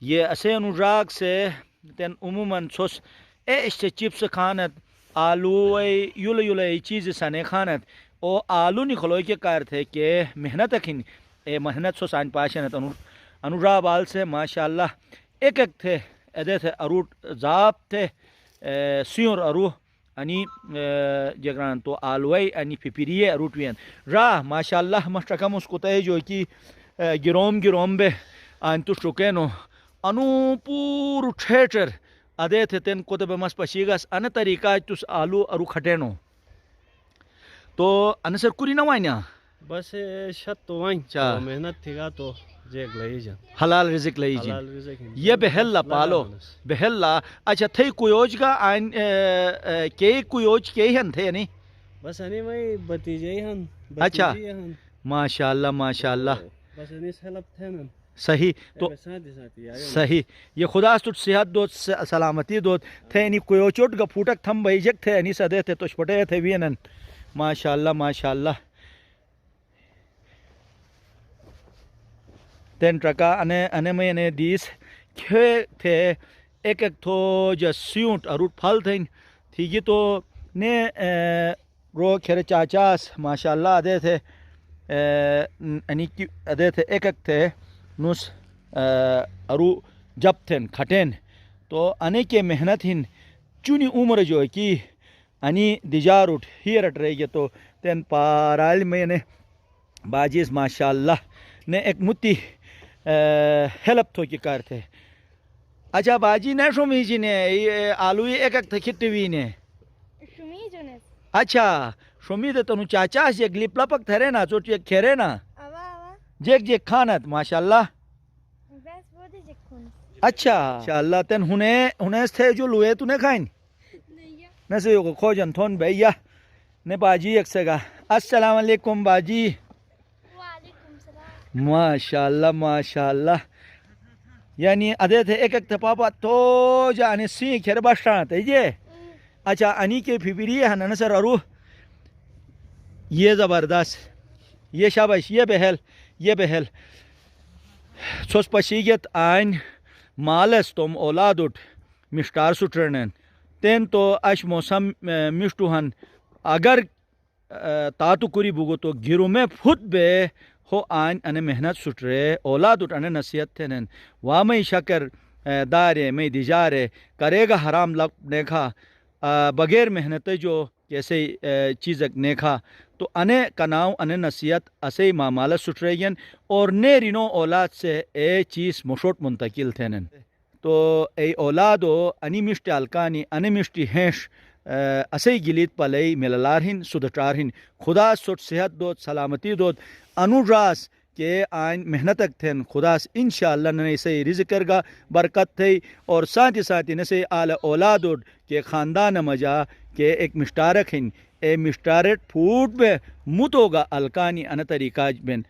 یہ اسے انوراگ سے تین عموماً سوس اس سے چپس کھانت آلو یول یول چیز سنے کھانت او آلو نکھلو کے کار تھے کہ محنت کھن اے محنت سو سان پاشنت انورا بال سے ماشاء اللہ ایک تھے ادے تھے اروٹ زاب تھے سیور ارو انی جگران تو آلوئی انی پپریے اروٹ وین راہ ماشاء اللہ مشتکم اس کو تے جو کہ گروم بے آن تو شکینو انو پور ٹھیٹر ادے تھے تین کو تو مس پشیگس ان طریقہ تس آلو ارو کھٹینو تو ان سر کری نہ وائنیا بس شت تو وائن چا محنت تھی گا تو جیک لئی جا حلال رزق لئی جی حلال رزق یہ بہلا پالو بہلا اچھا تھے کویوج کا آئین کے کویوج کے ہن تھے نہیں بس انی میں بتیجے ہن اچھا ماشاء اللہ بس انی سلپ تھے نا صحیح تو صحیح یہ خدا تٹ صحت دوت سلامتی دوت تھے انی کویوچوٹ گا پھوٹک تھم بھیجک تھے انی سدے تھے تو چھپٹے تھے وینن ماشاء اللہ تین ٹرکا انے میں نے دیس کھے تھے ایک تھو جو سیونٹ اروٹ پھل تھے ٹھیک ہے تو نے رو کھیرے چاچاس ماشاء اللہ ادے تھے انی ادے تھے ایک تھے نس ارو جب تھے کھٹین تو انے کے محنت ہن چونی عمر جو ہے کہ انی دیجاروٹ ہی رٹ رہی ہے تو تین پارال میں نے باجیز ماشاء اللہ نے ایک متی ہیلپ تھو کی کار تھے اچھا باجی نے شمی جی نے آلوی ایک تھے کھٹوی نے اچھا شمی دے تنو چاچا سے گلیپ لپک تھرے نا چوٹی ایک کھیرے نا جیک کھانت ماشاء اللہ اچھا ماشاءاللہ تین ہنے تھے جو لوئے تو نے کھائن نسے یو کھوجن تھون بھیا نے باجی ایک سے گا السلام علیکم باجی ماشاء اللہ یعنی ادے تھے ایک تھے پاپا تو جانے سی کھیر باشاں تھے یہ اچھا انی کے پھپری ہے نا سر ارو یہ زبردست یہ شاباش یہ بہل سوس پشیگت آئین مالس تم اولادٹ مشتار سٹرنن تین تو اش موسم مشتو ہن اگر تاتو کری بگو تو گرو میں پھت بے ہو آئین ان محنت سٹرے اولادٹ ان نصیحت تھنن وامئی شکر دارے میں دیجارے کرے گا حرام لب نیکھا بغیر محنت جو کیسے چیز نیکھا تو انے کناؤ ان نصیحت اسے مامالت سٹریگن اور نے رینو اولاد سے اے چیز مشوٹ منتقل تھنن تو اے اولادو انی مشتی الکانی ان مشتی ہینش اسے گلیت پلئی مللارہن سدٹارہن خدا سٹ صحت دوت سلامتی دوت انوراس کہ آئین محنتک تھن خداس انشاءاللہ نے سے رزق کرگا برکت تھی اور ساتھ ہی نسے آل اولادوڈ کہ خاندان مجا کہ ایک مشتارک ہن اے مشتارٹ پھوٹ بے متوگا الکانی ان طریقہ بن